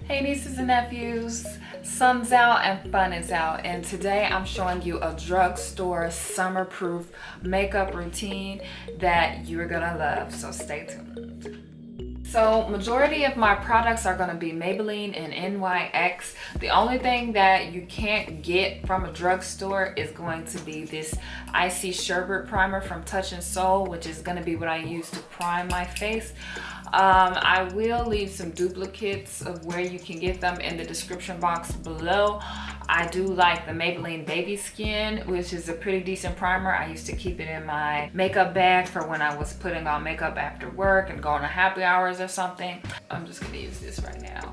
Hey nieces and nephews, sun's out and fun is out, and today I'm showing you a drugstore summer-proof makeup routine that you're gonna love, so stay tuned. So majority of my products are gonna be Maybelline and NYX. The only thing that you can't get from a drugstore is going to be this Icy Sherbet Primer from Touch and Soul, which is gonna be what I use to prime my face. I will leave some duplicates of where you can get them in the description box below. I do like the Maybelline Baby Skin, which is a pretty decent primer. I used to keep it in my makeup bag for when I was putting on makeup after work and going to happy hours or something. I'm just gonna use this right now.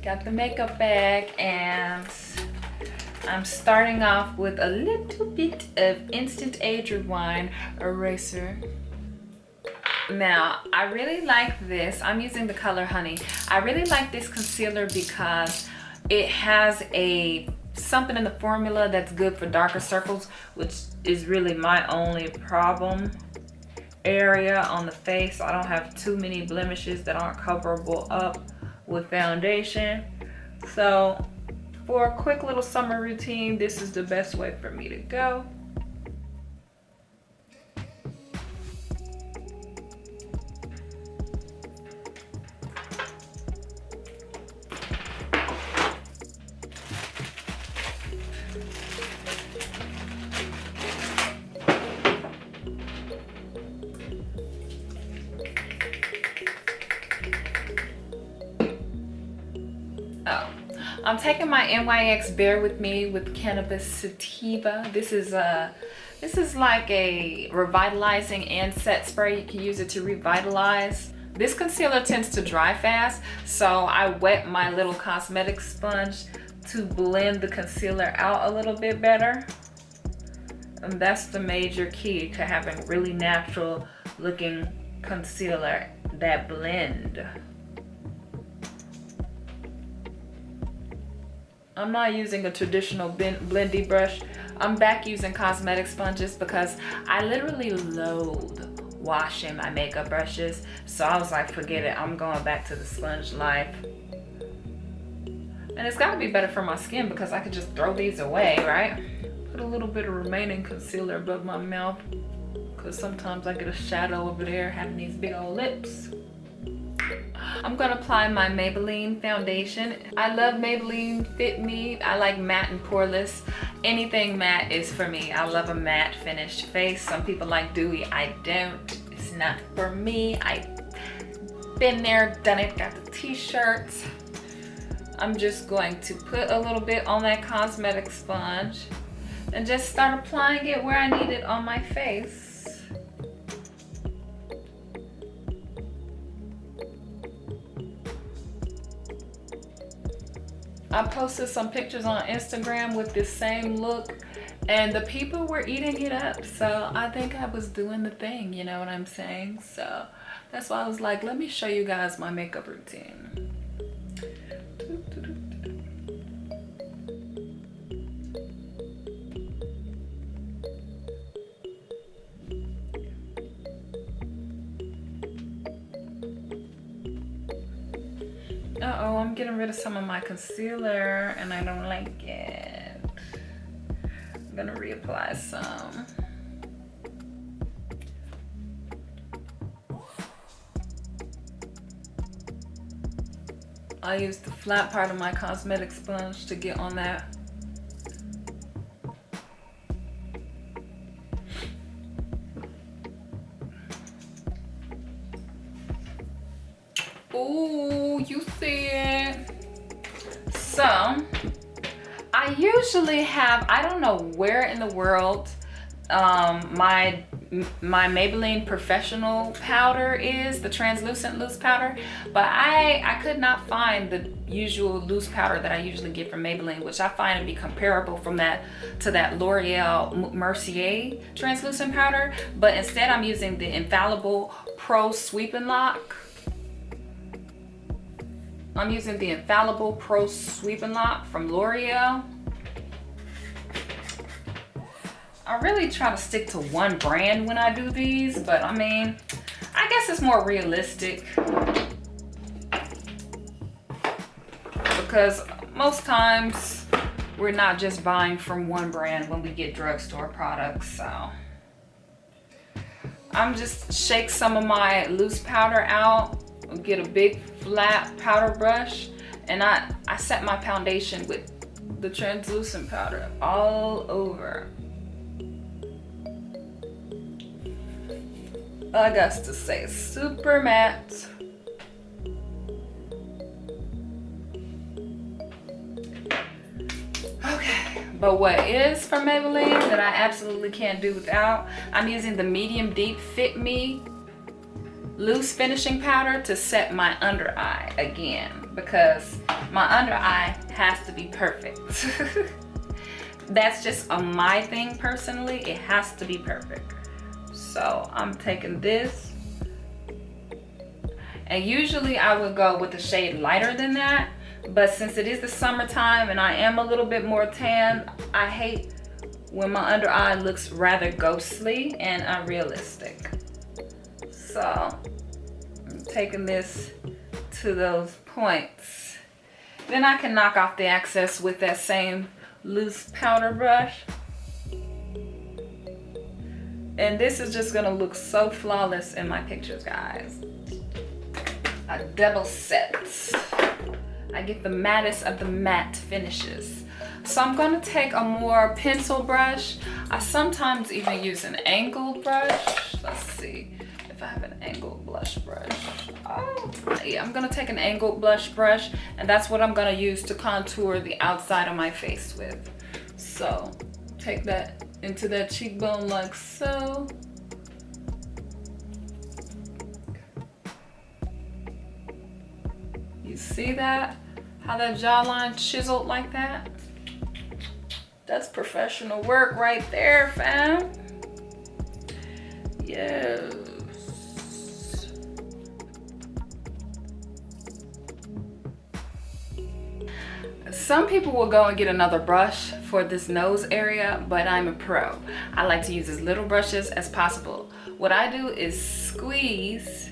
Got the makeup bag, and I'm starting off with a little bit of Instant Age Rewind eraser. Now, I really like this. I'm using the color Honey. I really like this concealer because it has something in the formula that's good for darker circles, which is really my only problem area on the face. I don't have too many blemishes that aren't coverable up with foundation. So for a quick little summer routine, this is the best way for me to go. I'm taking my NYX Bear With Me with Cannabis Sativa. This is like a revitalizing and set spray. You can use it to revitalize. This concealer tends to dry fast, so I wet my little cosmetic sponge to blend the concealer out a little bit better. And that's the major key to having really natural looking concealer, that blend. I'm not using a traditional blendy brush. I'm back using cosmetic sponges because I literally loathe washing my makeup brushes. So I was like, forget it, I'm going back to the sponge life. And it's gotta be better for my skin because I could just throw these away, right? Put a little bit of remaining concealer above my mouth because sometimes I get a shadow over there having these big old lips. I'm gonna apply my Maybelline foundation. I love Maybelline Fit Me. I like matte and poreless. Anything matte is for me. I love a matte finished face. Some people like dewy. I don't. It's not for me. I've been there, done it, got the t-shirts. I'm just going to put a little bit on that cosmetic sponge and just start applying it where I need it on my face. I posted some pictures on Instagram with this same look, and the people were eating it up. So I think I was doing the thing, you know what I'm saying? So that's why I was like, let me show you guys my makeup routine. Uh-oh, I'm getting rid of some of my concealer and I don't like it. I'm gonna reapply some. I use the flat part of my cosmetic sponge to get on that. Ooh, you see it. So I usually have, I don't know where in the world my Maybelline Professional powder is, the translucent loose powder, but I could not find the usual loose powder that I usually get from Maybelline, which I find to be comparable to that L'Oreal Mercier translucent powder, but instead I'm using the Infallible Pro Sweep and Lock. I'm using the Infallible Pro Sweep and Lock from L'Oreal. I really try to stick to one brand when I do these, but I mean, I guess it's more realistic because most times we're not just buying from one brand when we get drugstore products. So I'm just shake some of my loose powder out, get a big flat powder brush, and I set my foundation with the translucent powder all over. I got to say super matte. Okay, but what is from Maybelline that I absolutely can't do without, I'm using the Medium Deep Fit Me loose finishing powder to set my under eye again, because my under eye has to be perfect. That's just my thing personally, it has to be perfect. So I'm taking this, and usually I would go with a shade lighter than that, but since it is the summertime and I am a little bit more tan, I hate when my under eye looks rather ghostly and unrealistic. So I'm taking this to those points. Then I can knock off the excess with that same loose powder brush. And this is just gonna look so flawless in my pictures, guys. A double set. I get the mattest of the matte finishes. So I'm gonna take a more pencil brush. I sometimes even use an angled brush. Let's see if I have an angled blush brush. Oh, yeah, I'm gonna take an angled blush brush, and that's what I'm gonna use to contour the outside of my face with. So take that into that cheekbone like so. You see that? How that jawline chiseled like that? That's professional work right there, fam. Yes. Some people will go and get another brush for this nose area, but I'm a pro. I like to use as little brushes as possible. What I do is squeeze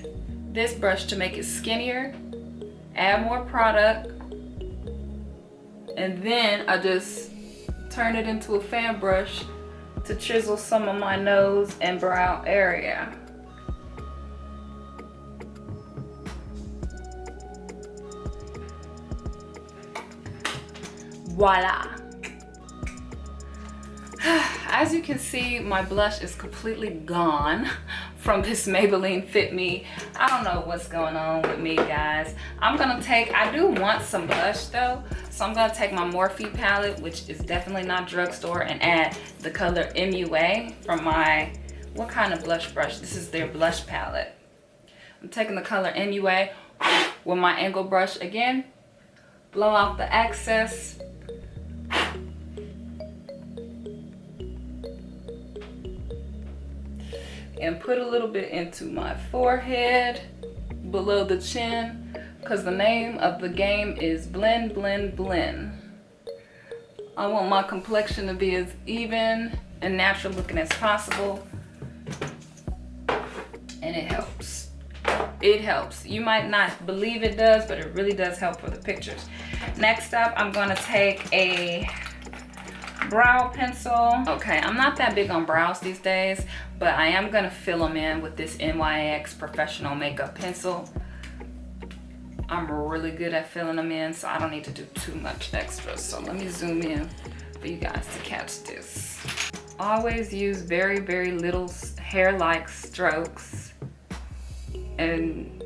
this brush to make it skinnier, add more product, and then I just turn it into a fan brush to chisel some of my nose and brow area. Voila. As you can see, my blush is completely gone from this Maybelline Fit Me. I don't know what's going on with me, guys. I do want some blush though, so I'm gonna take my Morphe palette, which is definitely not drugstore, and add the color MUA from my, what kind of blush brush? This is their blush palette. I'm taking the color MUA with my angle brush again, blow out the excess. And put a little bit into my forehead, below the chin, because the name of the game is blend, blend, blend. I want my complexion to be as even and natural looking as possible. And it helps. It helps. You might not believe it does, but it really does help for the pictures. Next up, I'm gonna take a brow pencil. Okay, I'm not that big on brows these days, but I am gonna fill them in with this NYX Professional Makeup Pencil. I'm really good at filling them in, so I don't need to do too much extra. So let me zoom in for you guys to catch this. Always use very, very little hair-like strokes and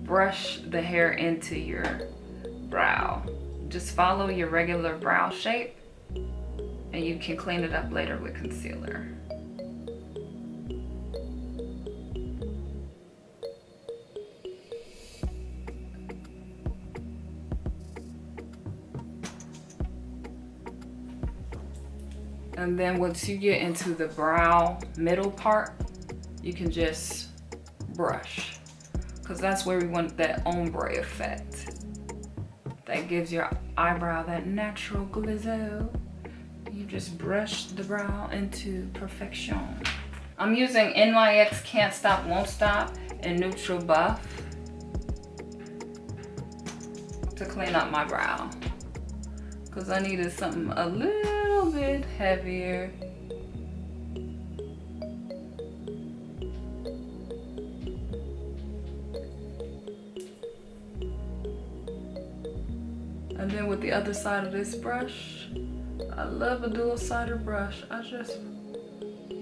brush the hair into your brow. Just follow your regular brow shape, and you can clean it up later with concealer. And then once you get into the brow middle part, you can just brush. because that's where we want that ombre effect. That gives your eyebrow that natural glitter. You just brush the brow into perfection. I'm using NYX Can't Stop Won't Stop and Neutral Buff to clean up my brow, because I needed something a little bit heavier. And then with the other side of this brush, I love a dual-sided brush. I just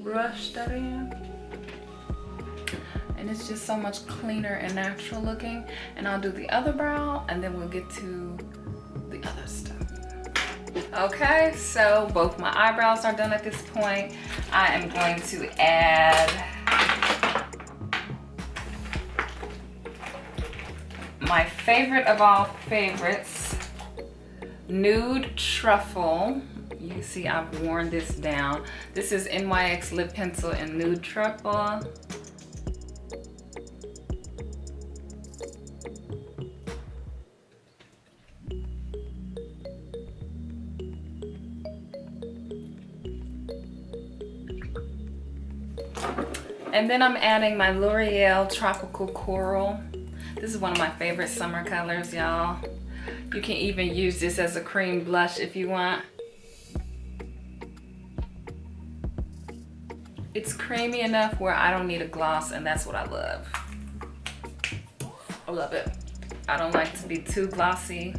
brush that in. And it's just so much cleaner and natural looking. And I'll do the other brow and then we'll get to the other stuff. Okay, so both my eyebrows are done at this point. I am going to add my favorite of all favorites, Nude Truffle. You can see I've worn this down. This is NYX Lip Pencil in Nude Truffle. And then I'm adding my L'Oreal Tropical Coral. This is one of my favorite summer colors, y'all. You can even use this as a cream blush if you want. It's creamy enough where I don't need a gloss, and that's what I love. I love it. I don't like to be too glossy.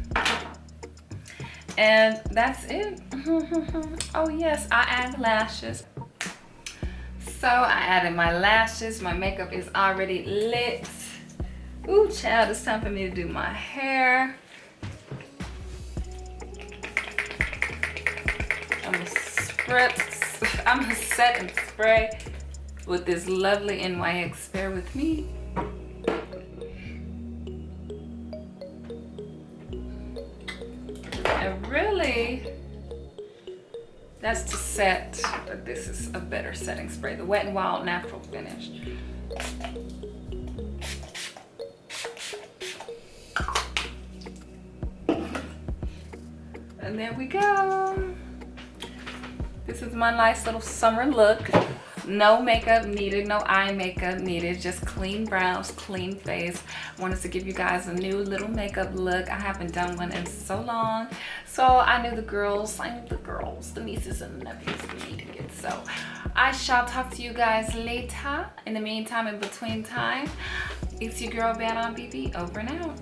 And that's it. Oh yes, I add lashes. So I added my lashes. My makeup is already lit. Ooh, child, it's time for me to do my hair. I'm gonna set and spray with this lovely NYX. Bear with me. And really, that's to set, but this is a better setting spray, the Wet n Wild Natural Finish. And there we go. This is my nice little summer look. No makeup needed, no eye makeup needed, just clean brows, clean face. Wanted to give you guys a new little makeup look. I haven't done one in so long. So I knew the girls, the nieces and the nephews needed it. So I shall talk to you guys later. In the meantime, in between time, it's your girl Bad on BB, over and out.